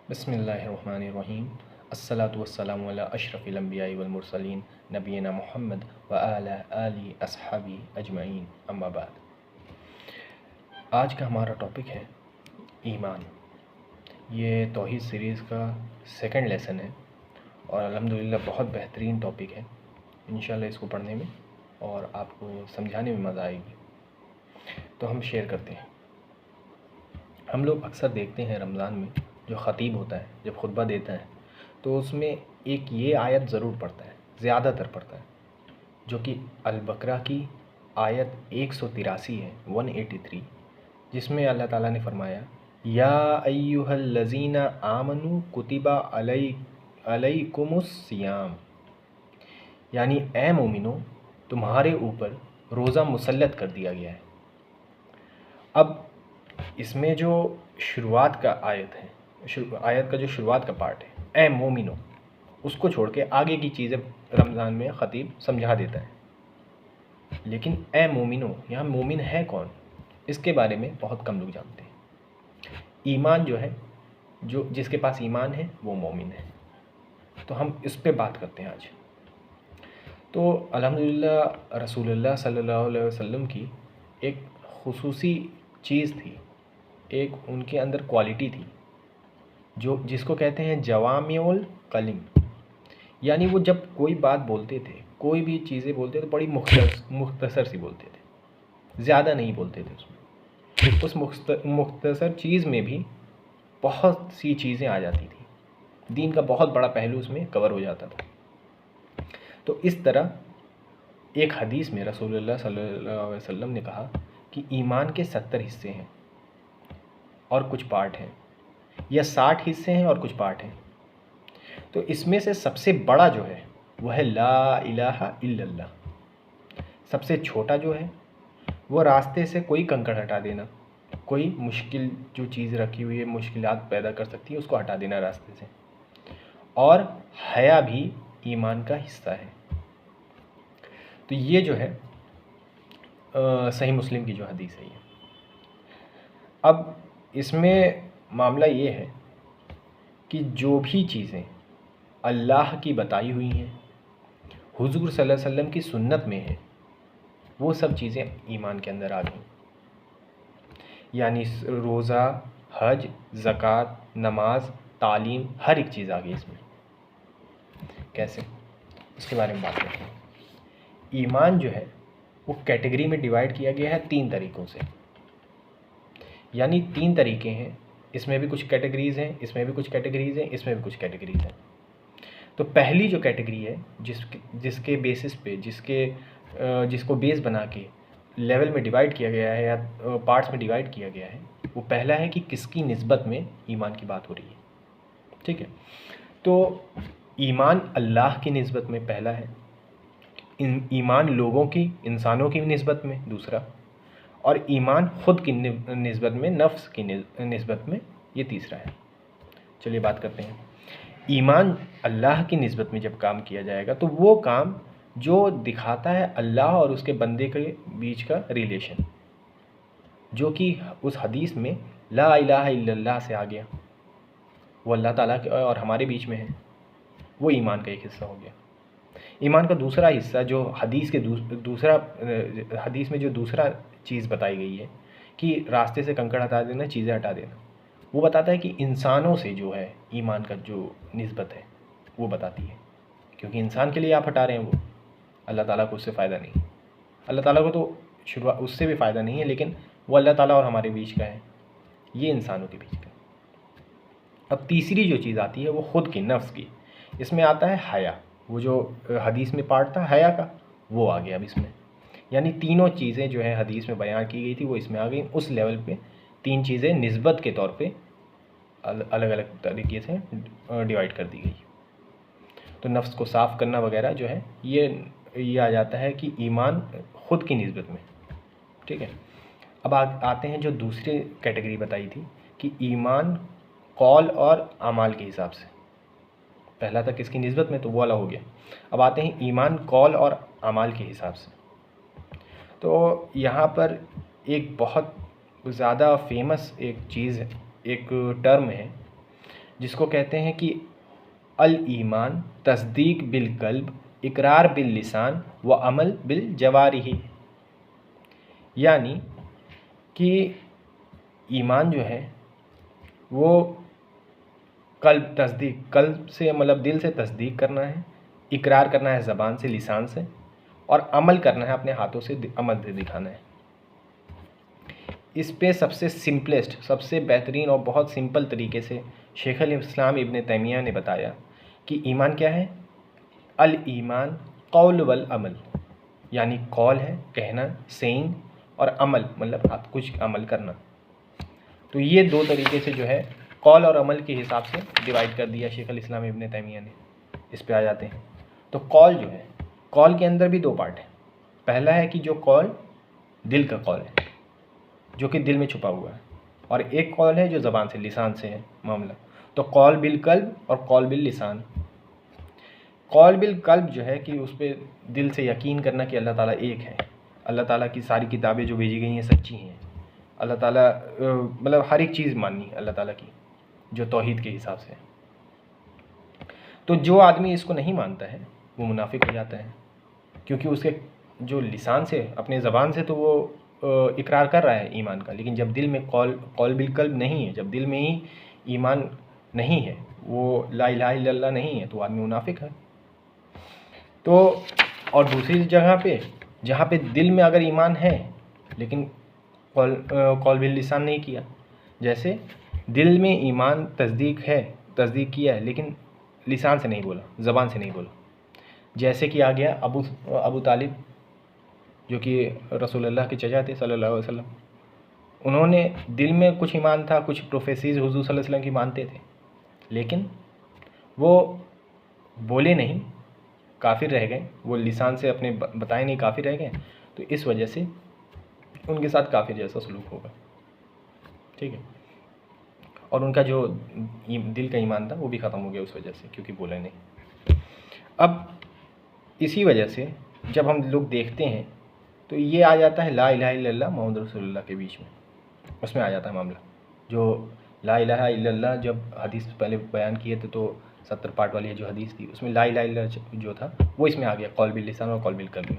बिस्मिल्लाहिर्रहमानिर्रहीम। अस्सलातु वस्सलामु अला अशरफिल अंबियाइ वल मुरसलीन नबीना मुहम्मद व अला आलि अस्हाबी अजमईन, अम्मा बाद। आज का हमारा टॉपिक है ईमान। ये तौहीद सीरीज़ का सेकंड लेसन है और अल्हम्दुलिल्लाह बहुत बेहतरीन टॉपिक है। इंशाल्लाह इसको पढ़ने में और आपको समझाने में मज़ा आएगी। तो हम शेयर करते हैं। हम लोग अक्सर देखते हैं रमज़ान में जो ख़तीब होता है जब खुतबा देता है तो उसमें एक ये आयत ज़रूर पढ़ता है, ज़्यादातर पढ़ता है, जो कि अल-बकरा की आयत 183 है, 183, जिसमें अल्लाह ताला ने फरमाया या अय्युहल्लज़ीना आमनू कुतिबा अलैकुमुस सियाम, यानी ए मोमिनो तुम्हारे ऊपर रोज़ा मुसल्लत कर दिया गया है। अब इसमें जो शुरुआत का आयत है, आयत का जो शुरुआत का पार्ट है ए मोमिनो, उसको छोड़ के आगे की चीज़ें रमज़ान में ख़तीब समझा देता है। लेकिन ए मोमिनो, यहाँ मोमिन है कौन, इसके बारे में बहुत कम लोग जानते हैं। ईमान जो है, जो जिसके पास ईमान है वो मोमिन है। तो हम इस पे बात करते हैं आज। तो अल्हम्दुलिल्लाह रसूलुल्लाह सल्लल्लाहु अलैहि वसल्लम की एक खुसूसी चीज़ थी, एक उनके अंदर क्वालिटी थी जो जिसको कहते हैं जवामिउल कलिम। यानी वो जब कोई बात बोलते थे, कोई भी चीज़ें बोलते थे, बड़ी मुख्तसर सी बोलते थे, ज़्यादा नहीं बोलते थे। उसमें उस मुख्तसर चीज़ में भी बहुत सी चीज़ें आ जाती थी, दीन का बहुत बड़ा पहलू उसमें कवर हो जाता था। तो इस तरह एक हदीस में रसूलुल्लाह सल्लल्लाहु अलैहि वसल्लम ने कहा कि ईमान के 70 हिस्से हैं और कुछ पार्ट हैं, या 60 हिस्से हैं और कुछ पार्ट हैं। तो इसमें से सबसे बड़ा जो है वह है ला इलाहा इल्लल्लाह। सबसे छोटा जो है वो रास्ते से कोई कंकड़ हटा देना, कोई मुश्किल जो चीज़ रखी हुई है, मुश्किलात पैदा कर सकती है, उसको हटा देना रास्ते से। और हया भी ईमान का हिस्सा है। तो ये जो है सही मुस्लिम की जो हदीस है ये। अब इसमें मामला ये है कि जो भी चीज़ें अल्लाह की बताई हुई हैं, हुज़ूर सल्लल्लाहु अलैहि वसल्लम की सुन्नत में है, वो सब चीज़ें ईमान के अंदर आ गई। यानी रोज़ा, हज, ज़कात, नमाज, तालीम, हर एक चीज़ आ गई इसमें। कैसे, इसके बारे में बात करते हैं। ईमान जो है वो कैटेगरी में डिवाइड किया गया है 3 तरीक़ों से। यानी 3 तरीक़े हैं, इसमें भी कुछ कैटेगरीज़ हैं, इसमें भी कुछ कैटेगरीज़ हैं, इसमें भी कुछ कैटेगरीज़ हैं। तो पहली जो कैटेगरी है जिसके बेसिस पे, जिसको बेस बना के लेवल में डिवाइड किया गया है या पार्ट्स में डिवाइड किया गया है, वो पहला है कि किसकी निस्बत में ईमान की बात हो रही है। ठीक है, तो ईमान अल्लाह की निस्बत में पहला है, ईमान लोगों की, इंसानों की निस्बत में दूसरा, और ईमान ख़ुद की निस्बत में, नफ्स की निस्बत में ये तीसरा है। चलिए बात करते हैं। ईमान अल्लाह की निस्बत में जब काम किया जाएगा तो वो काम जो दिखाता है अल्लाह और उसके बंदे के बीच का रिलेशन, जो कि उस हदीस में ला इलाहा इल्लल्लाह से आ गया, वो अल्लाह ताला के और हमारे बीच में है, वो ईमान का एक हिस्सा हो गया। ईमान का दूसरा हिस्सा जो हदीस के हदीस में जो दूसरा चीज़ बताई गई है कि रास्ते से कंकड़ हटा देना, चीज़ें हटा देना, वो बताता है कि इंसानों से जो है ईमान का जो निस्बत है वो बताती है, क्योंकि इंसान के लिए आप हटा रहे हैं, वो अल्लाह ताला को उससे फ़ायदा नहीं। अल्लाह ताला को तो शुरुआत उससे भी फ़ायदा नहीं है, लेकिन वो अल्लाह ताला और हमारे बीच का है, ये इंसानों के बीच का। अब तीसरी जो चीज़ आती है वो ख़ुद की, नफ्स की। इसमें आता है हया, वो जो हदीस में पार्ट था हया का, वो आ गया अब इसमें। यानी तीनों चीज़ें जो है हदीस में बयान की गई थी वो इसमें आ गई। उस लेवल पे 3 चीज़ें निस्बत के तौर पे अलग अलग तरीके से डिवाइड कर दी गई। तो नफ्स को साफ़ करना वगैरह जो है ये आ जाता है कि ईमान ख़ुद की निस्बत में। ठीक है, अब आते हैं जो दूसरी कैटेगरी बताई थी कि ईमान कौल और अमाल के हिसाब से। पहला था किसकी निस्बत में, तो वो वाला हो गया। अब आते हैं ईमान कौल और अमाल के हिसाब से। तो यहाँ पर एक बहुत ज़्यादा फेमस एक चीज़ है, एक टर्म है जिसको कहते हैं कि अल ईमान तस्दीक बिल कल्ब, इकरार बिल लिसान व अमल बिल जवारिही। यानी कि ईमान जो है वो कल्ब से मतलब दिल से तस्दीक करना है, इकरार करना है ज़बान से, लिसान से, और अमल करना है अपने हाथों से, अमल से दिखाना है। इस पे सबसे सिंपलेस्ट, सबसे बेहतरीन और बहुत सिंपल तरीके से शेख अल इस्लाम इब्न तैमिया ने बताया कि ईमान क्या है। अल ईमान कौल वल अमल, यानी कौल है कहना, सेइंग, और अमल मतलब आप कुछ अमल करना। तो ये दो तरीके से जो है कौल और अमल के हिसाब से डिवाइड कर दिया शेख अल इस्लाम इब्न तैमिया ने। इस पे आ जाते हैं। तो कौल जो है, कौल के अंदर भी दो पार्ट है। पहला है कि जो कौल दिल का कौल है, जो कि दिल में छुपा हुआ है, और एक कौल है जो ज़बान से, लिसान से है मामला। तो कौल बिल कल्ब और कौल बिल लिसान। कौल बिल कल्ब जो है कि उस पर दिल से यकीन करना कि अल्लाह ताला एक है, अल्लाह ताला की सारी किताबें जो भेजी गई हैं सच्ची हैं, अल्लाह ताला मतलब हर एक चीज़ माननी अल्लाह ताला की जो तौहीद के हिसाब से। तो जो आदमी इसको नहीं मानता है वो मुनाफिक हो जाता है, क्योंकि उसके जो लिसान से, अपने ज़बान से तो वो इकरार कर रहा है ईमान का, लेकिन जब दिल में कौल बिल कल्ब नहीं है, जब दिल में ही ईमान नहीं है, वो ला इलाहा इल्लल्लाह नहीं है, तो आदमी मुनाफिक है। तो और दूसरी जगह पे जहाँ पे दिल में अगर ईमान है लेकिन कौल बिल लिसान नहीं किया, जैसे दिल में ईमान तस्दीक किया है लेकिन लिसान से नहीं बोला, ज़बान से नहीं बोला। जैसे कि आ गया अबू तालिब, जो कि रसूलुल्लाह के चचा थे सल्लल्लाहु अलैहि वसल्लम। उन्होंने दिल में कुछ ईमान था, कुछ प्रोफेसीज हुज़ूर सल्लल्लाहु अलैहि वसल्लम की मानते थे, लेकिन वो बोले नहीं, काफिर रह गए। वो लिसान से अपने बताए नहीं, काफिर रह गए। तो इस वजह से उनके साथ काफिर जैसा सलूक होगा, ठीक है। और उनका जो दिल का ईमान था वो भी ख़त्म हो गया उस वजह से, क्योंकि बोले नहीं। अब इसी वजह से जब हम लोग देखते हैं तो ये आ जाता है ला इलाहा इल्लल्लाह मोहम्मद रसूलुल्लाह के बीच में, उसमें आ जाता है मामला। जो ला इलाहा इल्लल्लाह जब हदीस पहले बयान किए थे तो 70 पार्ट वाली जो हदीस थी उसमें ला इलाहा इल्लल्लाह जो था वो इसमें आ गया, कौल बिल लिसान और कौल बिल कल्ब में,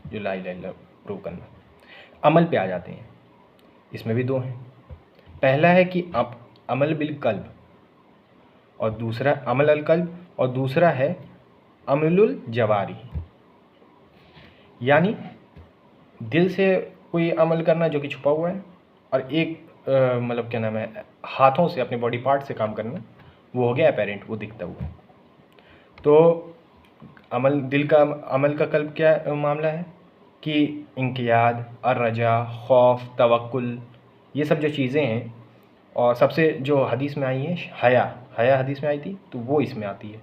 जो ला इलाहा इल्लल्लाह प्रूव करना। अमल पे आ जाते हैं, इसमें भी दो हैं। पहला है कि अमल बिल कल्ब, और दूसरा अमल अल कल्ब, और दूसरा है अमलुल जवारी, यानी दिल से कोई अमल करना जो कि छुपा हुआ है, और एक मतलब क्या नाम है, हाथों से अपने बॉडी पार्ट से काम करना, वो हो गया अपेरेंट, वो दिखता हुआ। तो अमल दिल का, अमल का कल्ब क्या मामला है कि इंकियाद, अर्रजा, खौफ, तवक्कुल, ये सब जो चीज़ें हैं। और सबसे जो हदीस में आई है हया हदीस में आई थी, तो वो इसमें आती है।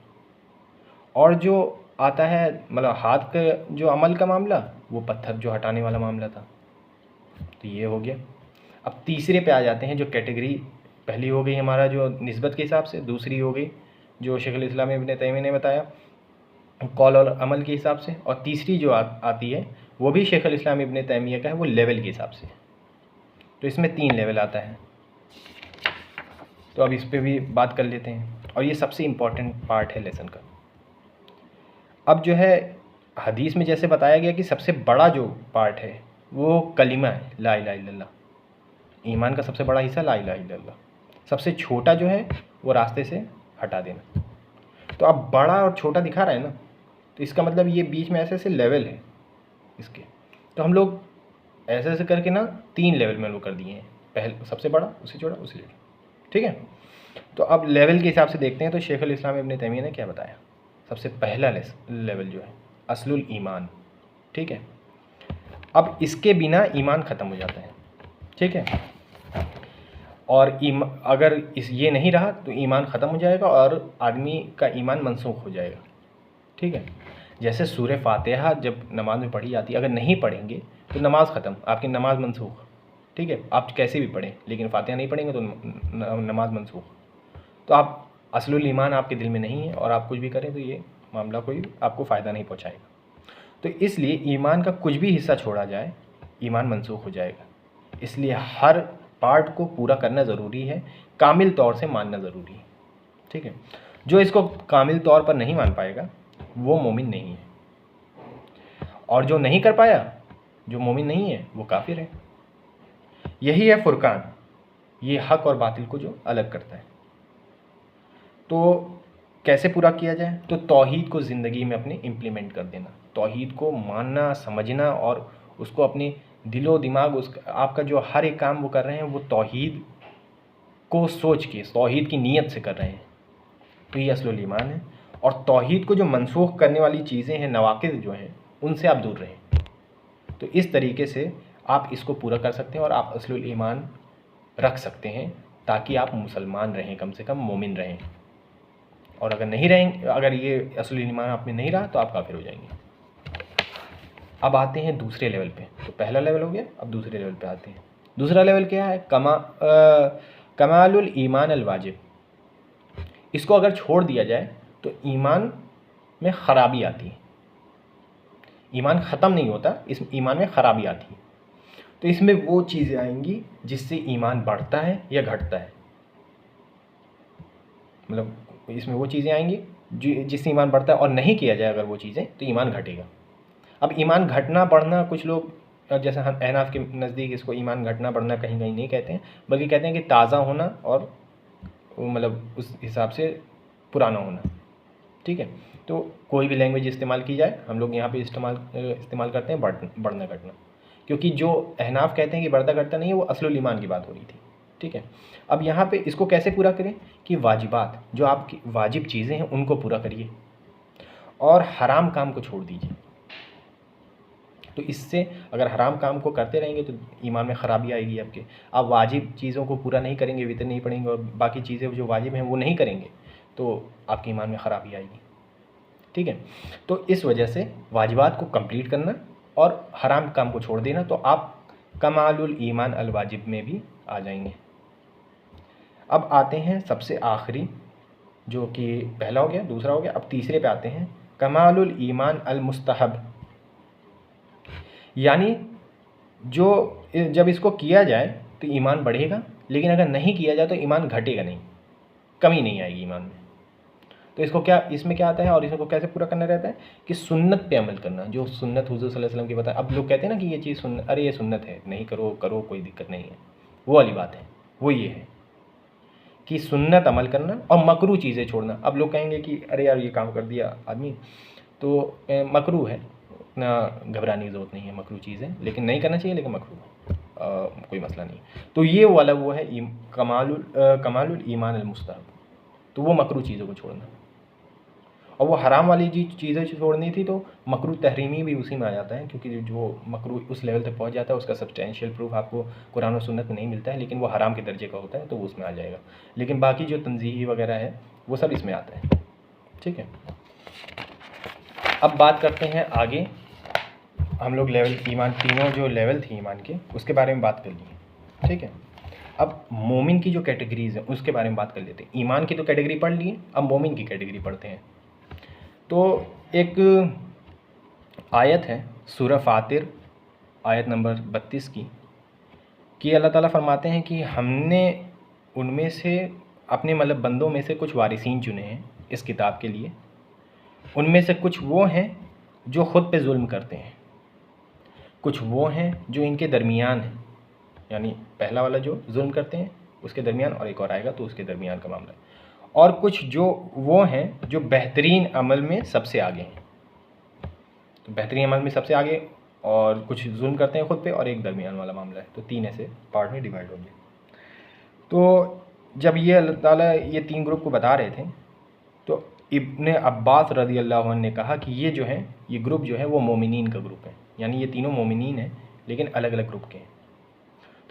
और जो आता है मतलब हाथ का जो अमल का मामला, वो पत्थर जो हटाने वाला मामला था। तो ये हो गया। अब तीसरे पे आ जाते हैं, जो कैटेगरी पहली हो गई हमारा जो निस्बत के हिसाब से, दूसरी हो गई जो शेख अल इस्लाम इब्न तैमिया ने बताया कौल और अमल के हिसाब से, और तीसरी जो आती है वो भी शेख अल इस्लाम इब्न तैमिया का है, वो लेवल के हिसाब से। तो इसमें 3 लेवल आता है। तो अब इस पर भी बात कर लेते हैं, और ये सबसे इम्पॉर्टेंट पार्ट है लेसन का। अब जो है हदीस में जैसे बताया गया कि सबसे बड़ा जो पार्ट है वो कलिमा है, ला इलाहा इल्लल्लाह। ईमान का सबसे बड़ा हिस्सा ला इलाहा इल्लल्लाह, सबसे छोटा जो है वो रास्ते से हटा देना। तो अब बड़ा और छोटा दिखा रहा है ना, तो इसका मतलब ये बीच में ऐसे ऐसे लेवल है इसके। तो हम लोग ऐसे ऐसे करके ना 3 लेवल में लोग कर दिए हैं, पहले सबसे बड़ा, उससे छोटा, उससे छोटा, ठीक है। तो अब लेवल के हिसाब से देखते हैं। तो शेख अल इस्लाम इब्न तैमिया ने क्या बताया, सबसे पहला लेवल जो है असलुल ईमान, ठीक है। अब इसके बिना ईमान ख़त्म हो जाता है, ठीक है। और अगर ये नहीं रहा तो ईमान ख़त्म हो जाएगा और आदमी का ईमान मनसूख हो जाएगा, ठीक है। जैसे सूरह फातिहा जब नमाज में पढ़ी जाती है, अगर नहीं पढ़ेंगे तो नमाज ख़त्म, आपकी नमाज मनसूख, ठीक है। आप कैसे भी पढ़ें, लेकिन फातिहा नहीं पढ़ेंगे तो नमाज मनसूख। तो आप असलुल ईमान आपके दिल में नहीं है और आप कुछ भी करें तो ये मामला कोई आपको फ़ायदा नहीं पहुँचाएगा। तो इसलिए ईमान का कुछ भी हिस्सा छोड़ा जाए ईमान मनसूख हो जाएगा। इसलिए हर पार्ट को पूरा करना ज़रूरी है, कामिल तौर से मानना ज़रूरी है, ठीक है। जो इसको कामिल तौर पर नहीं मान पाएगा वो मोमिन नहीं है, और जो नहीं कर पाया, जो मोमिन नहीं है, वो काफिर है। यही है फुरकान, ये हक और बातिल को जो अलग करता है। तो कैसे पूरा किया जाए? तो तौहीद को ज़िंदगी में अपने इम्प्लीमेंट कर देना, तौहीद को मानना, समझना और उसको अपने दिलो दिमाग, उस आपका जो हर एक काम वो कर रहे हैं वो तौहीद को सोच के, तौहीद की नीयत से कर रहे हैं, तो ये असलुल ईमान है। और तौहीद को जो मनसूख करने वाली चीज़ें हैं, नवाक़िज़ जो हैं, उनसे आप दूर रहें। तो इस तरीके से आप इसको पूरा कर सकते हैं और आप असलुल ईमान रख सकते हैं, ताकि आप मुसलमान रहें, कम से कम मोमिन रहें। और अगर नहीं रहेंगे, अगर ये असली ईमान आप में नहीं रहा, तो आप काफिर हो जाएंगे। अब आते हैं दूसरे लेवल पे। तो पहला लेवल हो गया, अब दूसरे लेवल पे आते हैं। दूसरा लेवल क्या है? कमालुल ईमान अल वाजिब। इसको अगर छोड़ दिया जाए तो ईमान में ख़राबी आती है, ईमान ख़त्म नहीं होता, इस ईमान में ख़राबी आती है। तो इसमें वो चीज़ें आएंगी जिससे ईमान बढ़ता है या घटता है, मतलब इसमें वो चीज़ें आएंगी जिससे ईमान बढ़ता है, और नहीं किया जाए अगर वो चीज़ें, तो ईमान घटेगा। अब ईमान घटना बढ़ना, कुछ लोग जैसे अहनाफ के नज़दीक इसको ईमान घटना बढ़ना कहीं कहीं नहीं कहते हैं, बल्कि कहते हैं कि ताज़ा होना और मतलब उस हिसाब से पुराना होना। ठीक है। तो कोई भी लैंग्वेज इस्तेमाल की जाए, हम लोग यहाँ पे इस्तेमाल करते हैं बढ़ना घटना, क्योंकि जो अहनाफ कहते हैं कि बढ़ता घटता नहीं है, वो असलुल ईमान की बात हो रही थी। ठीक है। अब यहाँ पे इसको कैसे पूरा करें कि वाजिबात, जो आपकी वाजिब चीज़ें हैं उनको पूरा करिए और हराम काम को छोड़ दीजिए। तो इससे अगर हराम काम को करते रहेंगे तो ईमान में ख़राबी आएगी आपके। आप वाजिब चीज़ों को पूरा नहीं करेंगे, वितर नहीं पढ़ेंगे और बाकी चीज़ें जो वाजिब हैं वो नहीं करेंगे, तो आपके ईमान में ख़राबी आएगी। ठीक है। तो इस वजह से वाजिबात को कंप्लीट करना और हराम काम को छोड़ देना, तो आप कमालुल ईमान अल वाजिब में भी आ जाएंगे। अब आते हैं सबसे आखिरी, जो कि पहला हो गया, दूसरा हो गया, अब तीसरे पे आते हैं, कमालुल ईमान अल मुस्तहब। यानी जो जब इसको किया जाए तो ईमान बढ़ेगा, लेकिन अगर नहीं किया जाए तो ईमान घटेगा नहीं, कमी नहीं आएगी ईमान में। तो इसको क्या, इसमें क्या आता है और इसको कैसे पूरा करना रहता है कि सुन्नत पे अमल करना, जो सुन्नत हुज़ूर सल्लल्लाहु अलैहि वसल्लम की बताया। अब लोग कहते हैं ना कि ये चीज़ सुन्नत, अरे ये सुन्नत है, नहीं करो करो कोई दिक्कत नहीं है, वो वाली बात है। वो ये है कि सुन्नत अमल करना और मकरू चीज़ें छोड़ना। अब लोग कहेंगे कि अरे यार ये काम कर दिया आदमी तो मकरू है, इतना घबराने की ज़रूरत नहीं है, मकरू चीज़ है लेकिन नहीं करना चाहिए, लेकिन मकरू कोई मसला नहीं। तो ये वाला वो है कमालुल ईमान अल मुस्तहब, तो वो मकरू चीज़ों को छोड़ना। और वो हराम वाली चीज़ें छोड़नी थी तो मकरू तहरीमी भी उसी में आ जाता है, क्योंकि जो मकरू उस लेवल तक पहुंच जाता है उसका सब्सटेंशियल प्रूफ आपको कुरान और सुन्नत में नहीं मिलता है, लेकिन वो हराम के दर्जे का होता है तो वो उसमें आ जाएगा। लेकिन बाकी जो तंज़ीही वगैरह है वो सब इसमें आता है। ठीक है। अब बात करते हैं आगे, हम लोग लेवल ईमान, तीनों जो लेवल थी ईमान के उसके बारे में बात कर लिए। ठीक है। अब मोमिन की जो कैटेगरीज हैं उसके बारे में बात कर लेते हैं। ईमान की तो कैटेगरी पढ़ लिए, अब मोमिन की कैटेगरी पढ़ते हैं। तो एक आयत है सूरह फातिर आयत नंबर 32 की, कि अल्लाह ताला फरमाते हैं कि हमने उनमें से अपने मतलब बंदों में से कुछ वारिसीन चुने हैं इस किताब के लिए। उनमें से कुछ वो हैं जो ख़ुद पे जुल्म करते हैं, कुछ वो हैं जो इनके दरमियान हैं, यानी पहला वाला जो जुल्म करते हैं उसके दरमियान, और एक और आएगा तो उसके दरमियान का मामला है, और कुछ जो वो हैं जो बेहतरीन अमल में सबसे आगे हैं। तो बेहतरीन अमल में सबसे आगे, और कुछ जुल्म करते हैं ख़ुद पे, और एक दरमियान वाला मामला है। तो तीन ऐसे पार्ट में डिवाइड हो गए। तो जब ये अल्लाह ताला ये तीन ग्रुप को बता रहे थे तो इब्ने अब्बास रज़ी अल्लाह अन्हु ने कहा कि ये जो है, ये ग्रुप जो है वो मोमिनीन का ग्रुप है, यानी ये तीनों मोमिनीन हैं लेकिन अलग अलग ग्रुप के हैं।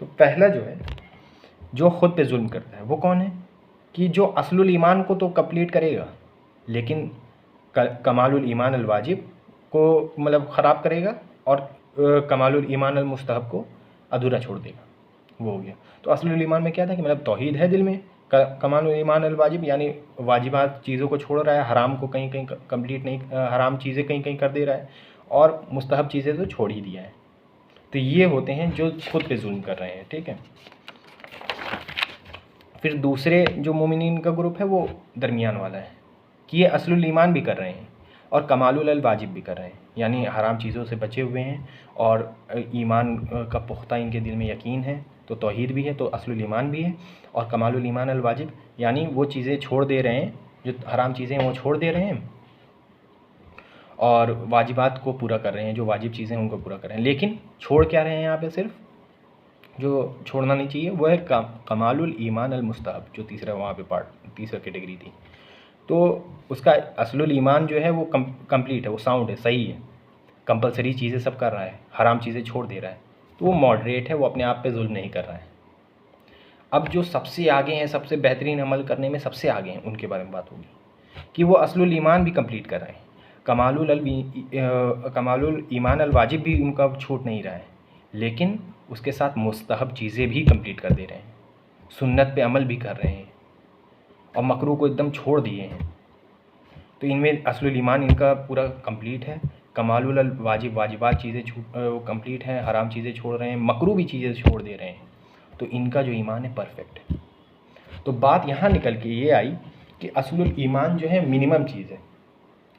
तो पहला जो है जो ख़ुद पे जुल्म करता है वो कौन है, कि जो असलुल ईमान को तो कंप्लीट करेगा लेकिन कमालुल ईमान अल वाजिब को मतलब ख़राब करेगा, और कमालुल ईमान अल मुस्तहब को अधूरा छोड़ देगा, वो हो गया। तो असलुल ईमान में क्या था कि मतलब तौहीद है दिल में, कमालुल ईमान अल वाजिब यानी वाजिबात चीज़ों को छोड़ रहा है, हराम को कहीं कहीं कंप्लीट नहीं, हराम चीज़ें कहीं कहीं कर दे रहा है, और मुस्तहब चीज़ें तो छोड़ ही दिया है। तो ये होते हैं जो खुद पे जुल्म कर रहे हैं। ठीक है। फिर दूसरे जो मोमिनीन का ग्रुप है वो दरमियान वाला है कि ये असलुल ईमान भी कर रहे हैं और कमालुल अल वाजिब भी कर रहे हैं, यानी हराम चीज़ों से बचे हुए हैं और ईमान का पुख्ता इनके दिल में यकीन है, तो तौहीद भी है, तो असलुल ईमान भी है। और कमालुल ईमान अल वाजिब यानी वो चीज़ें छोड़ दे रहे हैं, जो हराम चीज़ें हैं वो छोड़ दे रहे हैं और वाजिबात को पूरा कर रहे हैं, जो वाजिब चीज़ें हैं उनको पूरा कर रहे हैं। लेकिन छोड़ क्या रहे हैं यहाँ पे, सिर्फ जो छोड़ना नहीं चाहिए वो है कमालुल ईमान अल मुस्तहब, जो तीसरा वहाँ पे तीसरा कैटेगरी थी। तो उसका असलुल ईमान जो है वो कंप्लीट है, वो साउंड है, सही है, कंपलसरी चीज़ें सब कर रहा है, हराम चीज़ें छोड़ दे रहा है, तो वो मॉडरेट है, वो अपने आप पे जुल्म नहीं कर रहा है। अब जो सबसे आगे हैं, सबसे बेहतरीन अमल करने में सबसे आगे हैं, उनके बारे में बात होगी कि वो असलुल ईमान भी कंप्लीट कर रहे हैं, कमालुल ईमान अल वाजिब भी उनका छूट नहीं रहा है, लेकिन उसके साथ मुस्तहब चीज़ें भी कंप्लीट कर दे रहे हैं, सुन्नत पे अमल भी कर रहे हैं और मकरूह को एकदम छोड़ दिए हैं। तो इनमें असलुल ईमान इनका पूरा कंप्लीट है। कमालुल अल वाजिब, वाजिबात चीज़ें कंप्लीट हैं, हराम चीज़ें छोड़ रहे हैं, मकरूह भी चीज़ें छोड़ दे रहे हैं, तो इनका जो ईमान है परफेक्ट है। तो बात यहाँ निकल के ये आई कि असलुल ईमान जो है मिनिमम चीज़ है।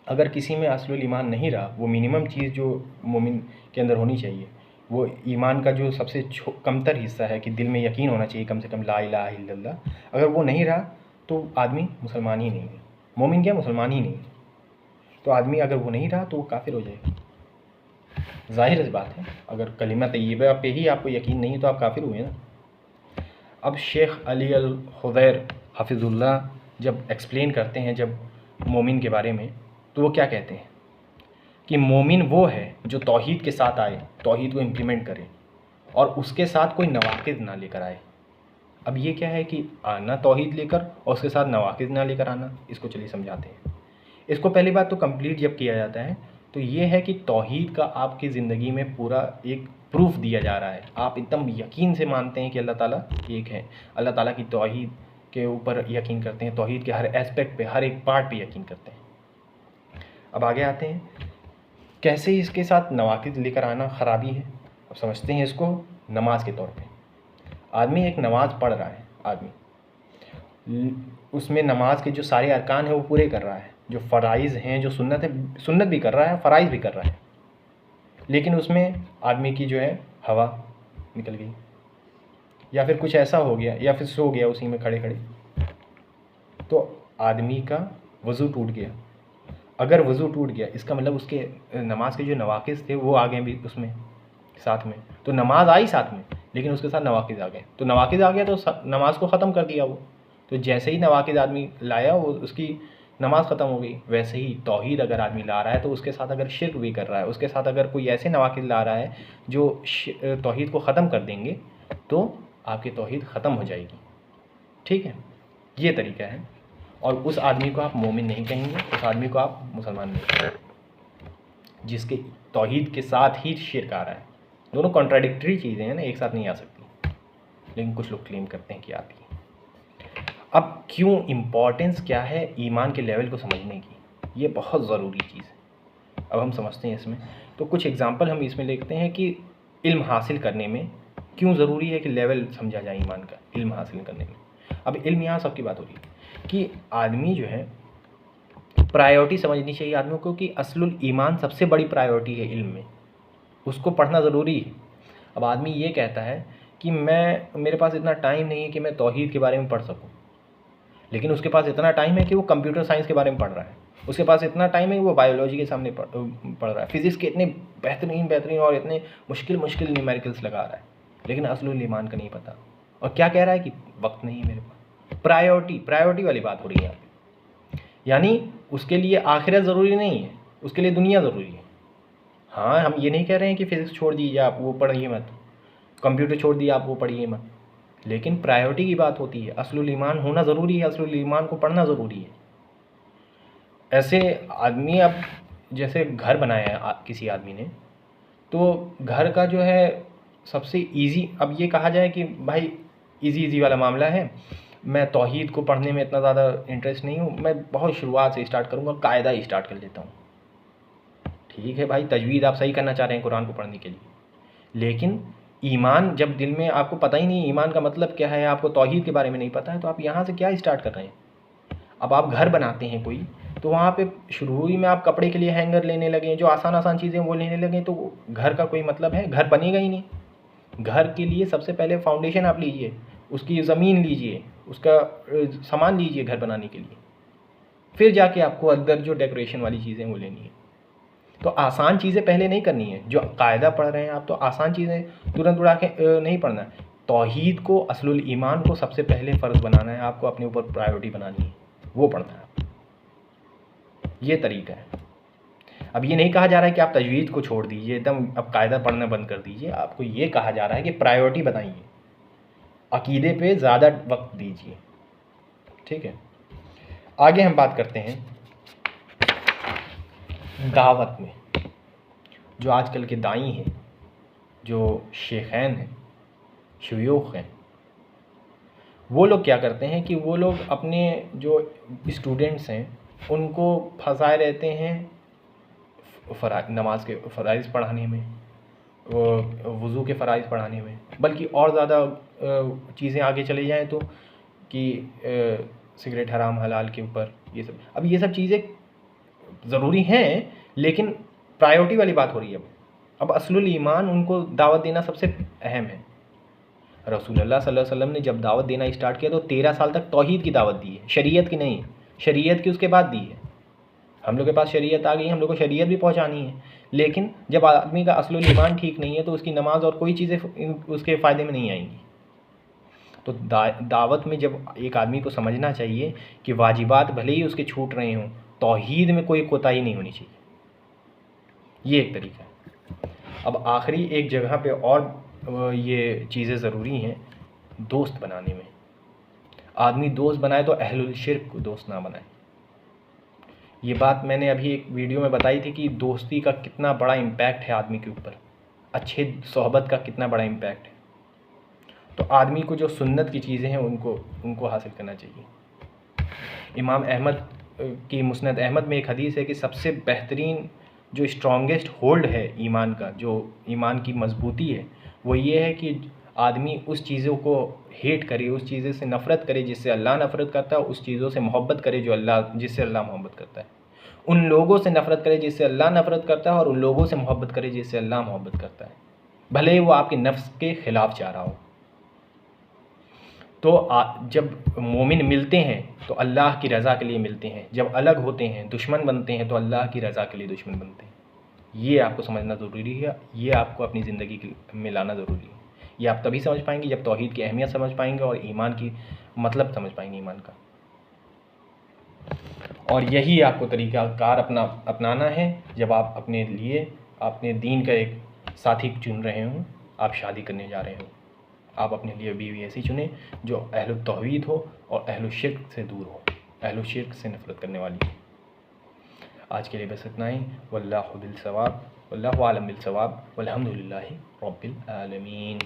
अगर किसी में असलुल ईमान नहीं रहा, वो मिनिमम चीज़ जो मोमिन के अंदर होनी चाहिए, वो ईमान का जो सबसे कमतर हिस्सा है कि दिल में यकीन होना चाहिए कम से कम ला इलाहा इल्लल्लाह, अगर वो नहीं रहा तो आदमी मुसलमान ही नहीं है, मोमिन क्या मुसलमान ही नहीं है। तो आदमी अगर वो नहीं रहा तो वो काफिर हो जाएगा, जाहिर सी बात है। अगर कलिमा तय्यबा पे ही आपको यकीन नहीं है तो आप काफिर हुए ना। अब शेख अली अल खुदैर हफिज़ुल्लाह जब एक्सप्लेन करते हैं जब मोमिन के बारे में, तो वो क्या कहते हैं कि मोमिन वो है जो तौहीद के साथ आए, तौहीद को इम्प्लीमेंट करे और उसके साथ कोई नवाकिज़ ना लेकर आए। अब ये क्या है कि आना तौहीद लेकर और उसके साथ नवाकिज़ ना लेकर आना, इसको चलिए समझाते हैं। इसको पहली बात तो कंप्लीट जब किया जाता है तो ये है कि तौहीद का आपकी ज़िंदगी में पूरा एक प्रूफ दिया जा रहा है, आप एकदम यकीन से मानते हैं कि अल्लाह ताला एक है, अल्लाह ताला की तौहीद के ऊपर यकीन करते हैं, तौहीद के हर एस्पेक्ट पे, हर एक पार्ट पे यकीन करते हैं। अब आगे आते हैं कैसे इसके साथ नवाकिज़ लेकर आना ख़राबी है। अब समझते हैं इसको नमाज के तौर पे। आदमी एक नमाज़ पढ़ रहा है, आदमी उसमें नमाज के जो सारे अरकान हैं वो पूरे कर रहा है, जो फ़राइज़ हैं, जो सुन्नत है, सुन्नत भी कर रहा है, फ़राइज़ भी कर रहा है, लेकिन उसमें आदमी की जो है हवा निकल गई या फिर कुछ ऐसा हो गया या फिर सो गया उसी में खड़े खड़े, तो आदमी का वज़ू टूट गया। अगर वज़ू टूट गया इसका मतलब उसके नमाज के जो नवाकिज़ थे वो आ गए भी उसमें साथ में, तो नमाज आई साथ में लेकिन उसके साथ नवाकिज़ आ गए, तो नवाकिज़ आ गया तो नमाज को ख़त्म कर दिया वो। तो जैसे ही नवाकिज़ आदमी लाया वो उसकी नमाज ख़त्म हो गई। वैसे ही तौहीद अगर आदमी ला रहा है तो उसके साथ अगर शिर्क भी कर रहा है, उसके साथ अगर कोई ऐसे नवाकिज़ ला रहा है जो तौहीद को ख़त्म कर देंगे, तो आपकी तौहीद ख़त्म हो जाएगी। ठीक है, ये तरीका है। और उस आदमी को आप मोमिन नहीं कहेंगे, उस आदमी को आप मुसलमान नहीं कहेंगे जिसके तौहीद के साथ ही शिर्क आ रहा है। दोनों कॉन्ट्राडिक्टरी चीज़ें हैं ना, एक साथ नहीं आ सकती, लेकिन कुछ लोग क्लेम करते हैं कि आती है। अब क्यों, इम्पॉर्टेंस क्या है ईमान के लेवल को समझने की, ये बहुत ज़रूरी चीज़ है। अब हम समझते हैं इसमें, तो कुछ एग्जांपल हम इसमें देखते हैं कि इल्म हासिल करने में क्यों ज़रूरी है कि लेवल समझा जाए ईमान का, इल्म हासिल करने में। अब इल्म यहाँ सबकी बात हो रही है कि आदमी जो है प्रायोरिटी समझनी चाहिए आदमियों को कि असलुल ईमान सबसे बड़ी प्रायोरिटी है इल्म में, उसको पढ़ना ज़रूरी है। अब आदमी ये कहता है कि मेरे पास इतना टाइम नहीं है कि मैं तौहीद के बारे में पढ़ सकूं, लेकिन उसके पास इतना टाइम है कि वो कंप्यूटर साइंस के बारे में पढ़ रहा है, उसके पास इतना टाइम है कि वो बायोलॉजी के सामने पढ़ रहा है, फिज़िक्स के इतने बेहतरीन और इतने मुश्किल न्यूमेरिकल्स लगा रहा है, लेकिन असलुल ईमान का नहीं पता। और क्या कह रहा है कि वक्त नहीं है मेरे पास। प्रायोरिटी वाली बात हो रही है यहाँ पे, यानी उसके लिए आखिरत ज़रूरी नहीं है, उसके लिए दुनिया ज़रूरी है। हाँ, हम ये नहीं कह रहे हैं कि फ़िज़िक्स छोड़ दीजिए आप, वो पढ़िए मत, कंप्यूटर छोड़ दिए आप, वो पढ़िए मत, लेकिन प्रायोरिटी की बात होती है। असलुल ईमान होना ज़रूरी है, असलुल ईमान को पढ़ना ज़रूरी है। ऐसे आदमी, अब जैसे घर बनाया है किसी आदमी ने, तो घर का जो है सबसे इजी, अब ये कहा जाए कि भाई इजी वाला मामला है, मैं तौहीद को पढ़ने में इतना ज़्यादा इंटरेस्ट नहीं हूँ, मैं बहुत शुरुआत से स्टार्ट करूँगा, कायदा ही स्टार्ट कर लेता हूँ। ठीक है भाई, तजवीज़ आप सही करना चाह रहे हैं कुरान को पढ़ने के लिए, लेकिन ईमान जब दिल में आपको पता ही नहीं ईमान का मतलब क्या है, आपको तौहीद के बारे में नहीं पता है, तो आप यहाँ से क्या स्टार्ट कर रहे हैं। अब आप घर बनाते हैं कोई, तो वहाँ पे शुरू ही में आप कपड़े के लिए हैंगर लेने लगे, जो आसान आसान चीज़ें वो लेने लगे, तो घर का कोई मतलब है, घर बनेगा ही नहीं। घर के लिए सबसे पहले फाउंडेशन आप लीजिए, उसकी ज़मीन लीजिए, उसका सामान लीजिए घर बनाने के लिए, फिर जाके आपको अंदर जो डेकोरेशन वाली चीज़ें वो लेनी है। तो आसान चीज़ें पहले नहीं करनी है। जो कायदा पढ़ रहे हैं आप, तो आसान चीज़ें तुरंत उड़ा के नहीं पढ़ना है। तौहीद को, असलुल ईमान को सबसे पहले फ़र्ज़ बनाना है, आपको अपने ऊपर प्रायोरिटी बनानी है, वो पढ़ना है। ये तरीका है। अब ये नहीं कहा जा रहा है कि आप तजवीज़ को छोड़ दीजिए, एकदम अब कायदा पढ़ना बंद कर दीजिए। आपको ये कहा जा रहा है कि प्रायोरिटी बनाइए, अकीदे पे ज़्यादा वक्त दीजिए। ठीक है, आगे हम बात करते हैं दावत में। जो आजकल के दाई हैं, जो शेखैन हैं, शयूख हैं, वो लोग क्या करते हैं कि वो लोग अपने जो स्टूडेंट्स हैं उनको फंसाए रहते हैं नमाज के फ़राइज़ पढ़ाने में, वज़ू के फ़राइज़ पढ़ाने में, बल्कि और ज़्यादा चीज़ें आगे चले जाएँ तो कि सिगरेट हराम हलाल के ऊपर ये सब। अब ये सब चीज़ें ज़रूरी हैं, लेकिन प्रायोरिटी वाली बात हो रही है। अब असलुल ईमान उनको दावत देना सबसे अहम है। रसूलुल्लाह सल्लल्लाहु अलैहि वसल्लम ने जब दावत देना स्टार्ट किया तो 13 साल तक तौहीद की दावत दी है, शरीयत की नहीं। शरीयत की उसके बाद दी है। हम लोग के पास शरीयत आ गई, हम लोग को शरीयत भी पहुंचानी है, लेकिन जब आदमी का असलुल ईमान ठीक नहीं है तो उसकी नमाज और कोई चीज़ें उसके फ़ायदे में नहीं आएंगी। तो दावत में जब एक आदमी को समझना चाहिए कि वाजिबात भले ही उसके छूट रहे हों, तौहीद में कोई कोताही नहीं होनी चाहिए। ये एक तरीका है। अब आखिरी एक जगह पे और ये चीज़ें ज़रूरी हैं दोस्त बनाने में। आदमी दोस्त बनाए तो अहलुल शिर्क को दोस्त ना बनाए। ये बात मैंने अभी एक वीडियो में बताई थी कि दोस्ती का कितना बड़ा इम्पैक्ट है आदमी के ऊपर, अच्छे सोहबत का कितना बड़ा इम्पैक्ट है। तो आदमी को जो सुन्नत की चीज़ें हैं उनको हासिल करना चाहिए। इमाम अहमद की मुस्नद अहमद में एक हदीस है कि सबसे बेहतरीन जो स्ट्रॉन्गेस्ट होल्ड है ईमान का, जो ईमान की मजबूती है, वो ये है कि आदमी उस चीज़ों को हेट करे, उस चीज़ों से नफ़रत करे जिससे अल्लाह नफ़रत करता है, उस चीज़ों से मोहब्बत करे जिससे अल्लाह मोहब्बत करता है। उन लोगों से नफ़रत करे जिससे अल्लाह नफ़रत करता है, और उन लोगों से मोहब्बत करे जिससे अल्लाह मोहब्बत करता है, भले ही वो आपके नफ्स के ख़िलाफ़ जा रहा हो। तो जब मोमिन मिलते हैं तो अल्लाह की रज़ा के लिए मिलते हैं, जब अलग होते हैं, दुश्मन बनते हैं, तो अल्लाह की रज़ा के लिए दुश्मन बनते हैं। ये आपको समझना ज़रूरी है, ये आपको अपनी ज़िंदगी में लाना ज़रूरी है। ये आप तभी समझ पाएंगे जब तौहीद की अहमियत समझ पाएंगे और ईमान की मतलब समझ पाएंगे ईमान का। और यही आपको तरीक़ाकार अपनाना है जब आप अपने लिए अपने दीन का एक साथी चुन रहे हों, आप शादी करने जा रहे हों। आप अपने लिए बीवी ऐसी चुनें जो अहलुत तौहीद हो और अहलुल शिर्क से दूर हो, अहलुल शिर्क से नफ़रत करने वाली हो। आज के लिए बस इतना ही। वल्लाहु बिल सवाब, वल्लाहु आलम बिल सवाब, वल्हम्दुलिल्लाहि रब्बिल आलमीन।